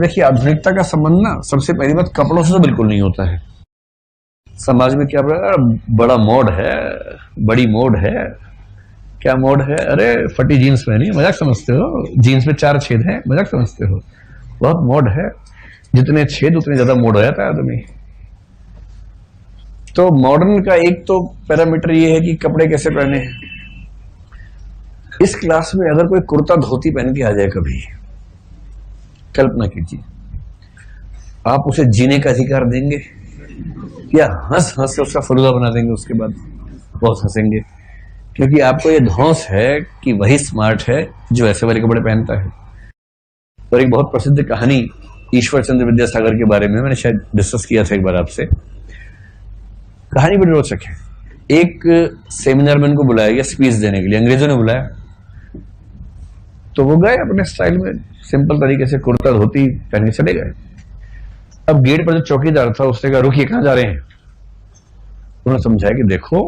देखिए, आधुनिकता का संबंध ना सबसे पहली बात कपड़ों से तो बिल्कुल नहीं होता है। समाज में क्या बड़ा मोड है, बड़ी मोड है। क्या मोड है? अरे फटी जीन्स पहनी, मजाक समझते हो? जीन्स में 4 छेद हैं, मजाक समझते हो? बहुत मोड है। जितने छेद उतने ज्यादा मोड हो जाता है आदमी। तो मॉडर्न का एक तो पैरामीटर ये है कि कपड़े कैसे पहने हैं। इस क्लास में अगर कोई कुर्ता धोती पहन के आ जाए कभी, कल्पना कीजिए, आप उसे जीने का अधिकार देंगे या हंस हंस से उसका फलूदा बना देंगे? उसके बाद बहुत हंसेंगे, क्योंकि आपको ये धौंस है कि वही स्मार्ट है जो ऐसे वाले कपड़े पहनता है। और एक बहुत प्रसिद्ध कहानी ईश्वर चंद्र विद्यासागर के बारे में मैंने शायद डिस्कस किया था एक बार आपसे। कहानी बड़ी रोचक है। एक सेमिनार में उनको बुलाया गया स्पीच देने के लिए, अंग्रेजों ने बुलाया। तो वो गए अपने स्टाइल में, सिंपल तरीके से कुर्ता धोती पहन के चले गए। अब गेट पर जो चौकीदार था उसने कहा, रुकिए, कहां जा रहे हैं? उन्होंने समझाया कि देखो,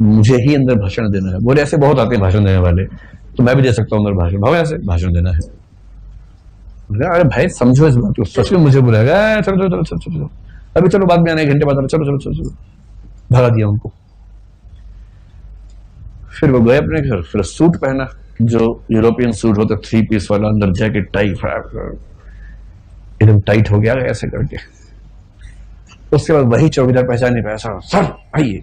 मुझे ही अंदर भाषण देना है। बोले ऐसे बहुत आते हैं भाषण देने वाले, तो मैं भी दे सकता हूं अंदर भाषण। भाव ऐसे भाषण देना है। अरे भाई समझो इस बात को, सच में मुझे बुलाएगा? चलो चलो चलो चलो, अभी चलो, बाद में आने, 1 घंटे बाद, चलो चलो चलो चलो। भगा दिया उनको। फिर वो गए अपने घर, फिर सूट पहना, जो यूरोपियन सूट होता, 3 पीस वाला, अंदर जैकेट, टाई, एकदम टाइट हो गया ऐसे करके। उसके बाद वही चौकीदार पहचाने पे, सर आइए।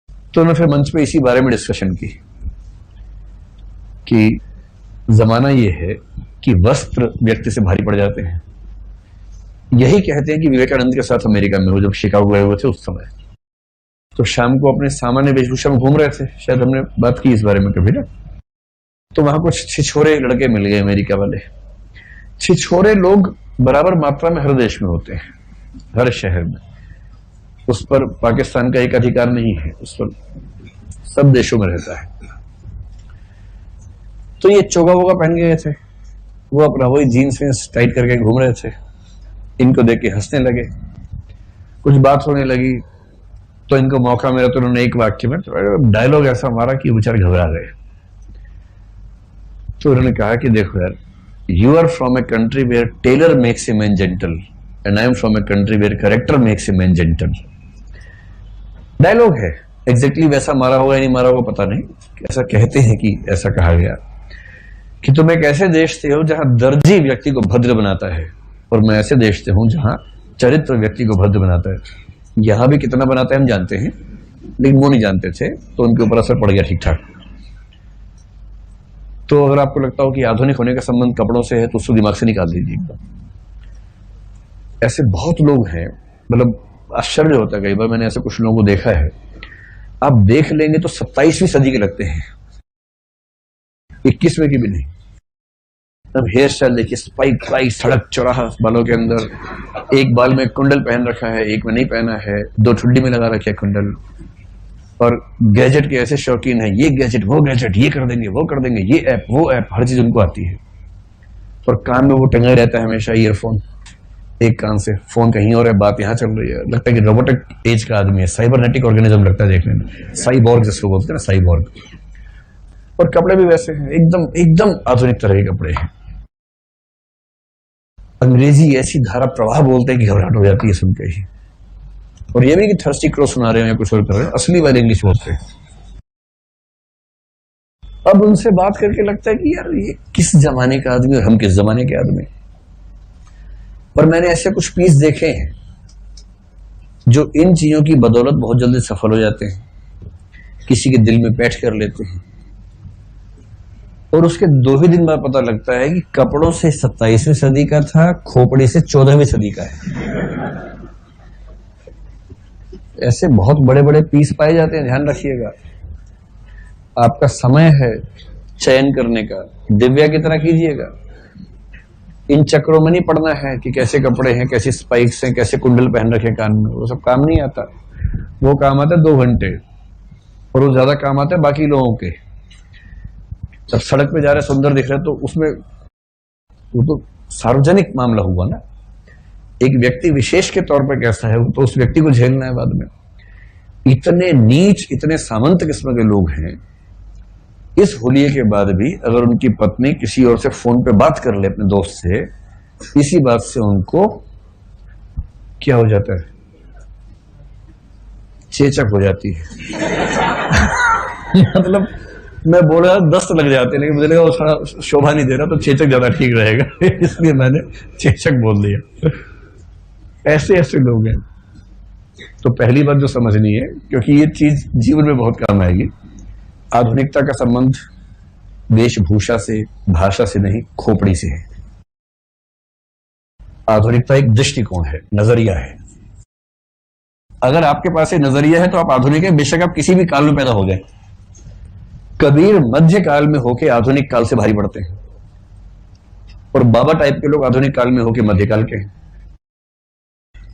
तो उन्होंने फिर मंच पे इसी बारे में डिस्कशन की कि जमाना ये है कि वस्त्र व्यक्ति से भारी पड़ जाते हैं। यही कहते हैं कि विवेकानंद के साथ अमेरिका में वो जब शिकागो गए हुए थे उस समय, तो शाम को अपने सामान्य वेशभूषा में घूम रहे थे, शायद हमने बात की इस बारे में कभी ना। तो वहां कुछ छिछोरे लड़के मिल गए अमेरिका वाले। छिछोरे लोग बराबर मात्रा में हर देश में होते हैं, हर शहर में। उस पर पाकिस्तान का एक अधिकार नहीं है, उस पर सब देशों में रहता है। तो ये चोगा वोगा पहन गए थे, वो अपना वही जीन्स में टाइट करके घूम रहे थे। इनको देख के हंसने लगे, कुछ बात होने लगी, तो इनको मौका मिला तो उन्होंने एक वाक्य में डायलॉग ऐसा मारा कि बेचारे घबरा गए। तो उन्होंने कहा कि देखो यार, you are from a country where tailor makes a man gentle and I am from a country where character makes a man gentle. Dialogue है, एग्जैक्टली वैसा मारा होगा या नहीं मारा होगा पता नहीं, ऐसा कहते हैं कि ऐसा कहा गया कि तुम एक ऐसे देश से हो जहां दर्जी व्यक्ति को भद्र बनाता है, और मैं ऐसे देश से हूं जहां चरित्र व्यक्ति को भद्र बनाता है। यहां भी कितना बनाता है हम जानते हैं, लेकिन वो नहीं जानते थे, तो उनके ऊपर असर पड़ गया ठीक ठाक। तो अगर आपको लगता हो कि आधुनिक होने का संबंध कपड़ों से है, तो उसको दिमाग से निकाल दीजिए। ऐसे बहुत लोग हैं, मतलब आश्चर्य होता है कई बार, मैंने ऐसे कुछ लोगों को देखा है, आप देख लेंगे तो 27वीं सदी के लगते हैं, 21वें की भी नहीं। अब हेयर स्टाइल देखिए, स्पाइक स्पाइक, सड़क चौराहा बालों के अंदर, एक बाल में कुंडल पहन रखा है, एक में नहीं पहना है, 2 ठुड्डी में लगा रखे है कुंडल। और गैजेट के ऐसे शौकीन है, ये गैजेट वो गैजेट, ये कर देंगे वो कर देंगे, ये ऐप वो ऐप, हर चीज उनको आती है। और कान में वो टंगा रहता है हमेशा ईयरफोन, एक कान से फोन कहीं और है, बात यहाँ चल रही है। लगता है कि रोबोटिक एज का आदमी है, साइबरनेटिक ऑर्गेनिज्म लगता है देखने में, साइबॉर्ग जिसको बोलते हैं ना, साइबॉर्ग। और कपड़े भी वैसे हैं, एकदम एकदम आधुनिक तरह के कपड़े हैं। अंग्रेजी ऐसी धारा प्रवाह बोलते हैं कि घबराहट हो जाती है सुन के ही। और ये भी कि थर्स्टी क्रॉ सुना रहे हैं या कुछ और कर रहे हैं, असली वाले इंग्लिश बोलते हैं। अब उनसे बात करके लगता है कि यार ये किस जमाने का आदमी और हम किस जमाने के आदमी। पर मैंने ऐसे कुछ पीस देखे हैं जो इन चीजों की बदौलत बहुत जल्दी सफल हो जाते हैं, किसी के दिल में बैठ कर लेते हैं, और उसके 2 ही दिन बाद पता लगता है कि कपड़ों से 27वीं सदी का था, खोपड़ी से 14वीं सदी का है। ऐसे बहुत बड़े बड़े पीस पाए जाते हैं, ध्यान रखिएगा। आपका समय है चयन करने का, दिव्या की तरह कीजिएगा। इन चक्रों में नहीं पड़ना है कि कैसे कपड़े हैं, कैसी स्पाइक्स हैं, कैसे कुंडल पहन रखे कान में, वो सब काम नहीं आता। वो काम आता है 2 घंटे, और वो ज्यादा काम आता है बाकी लोगों के। जब सड़क पे जा रहे सुंदर दिख रहे तो उसमें वो तो सार्वजनिक मामला हुआ ना, एक व्यक्ति विशेष के तौर पर कैसा है तो उस व्यक्ति को झेलना है बाद में। इतने नीच, इतने सामंत किस्म के लोग हैं, इस होलिये के बाद भी अगर उनकी पत्नी किसी और से फोन पे बात कर ले अपने दोस्त से, इसी बात से उनको क्या हो जाता है, चेचक हो जाती है। मतलब मैं बोल रहा दस्त लग जाते हैं, लेकिन मुझे लगा वो थोड़ा शोभा नहीं दे रहा, तो चेचक ज्यादा ठीक रहेगा, इसलिए मैंने चेचक बोल दिया। ऐसे ऐसे लोग हैं। तो पहली बात जो समझनी है, क्योंकि ये चीज जीवन में बहुत काम आएगी, आधुनिकता का संबंध वेशभूषा से, भाषा से नहीं, खोपड़ी से है। आधुनिकता एक दृष्टिकोण है, नजरिया है। अगर आपके पास ये नजरिया है तो आप आधुनिक है, बेशक आप किसी भी काल में पैदा हो जाए। कबीर मध्य काल में होके आधुनिक काल से भारी पड़ते हैं, और बाबा टाइप के लोग आधुनिक काल में होके मध्यकाल के हैं।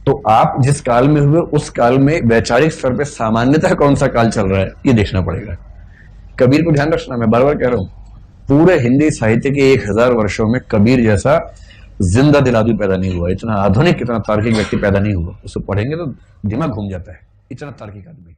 तो आप जिस काल में हुए उस काल में वैचारिक स्तर पे सामान्यतः कौन सा काल चल रहा है, ये देखना पड़ेगा। कबीर को ध्यान रखना, मैं बार बार कह रहा हूं, पूरे हिंदी साहित्य के 1000 वर्षों में कबीर जैसा जिंदा दिल आदमी पैदा नहीं हुआ, इतना आधुनिक, इतना तार्किक व्यक्ति पैदा नहीं हुआ। उसको पढ़ेंगे तो दिमाग घूम जाता है, इतना तार्किक आदमी।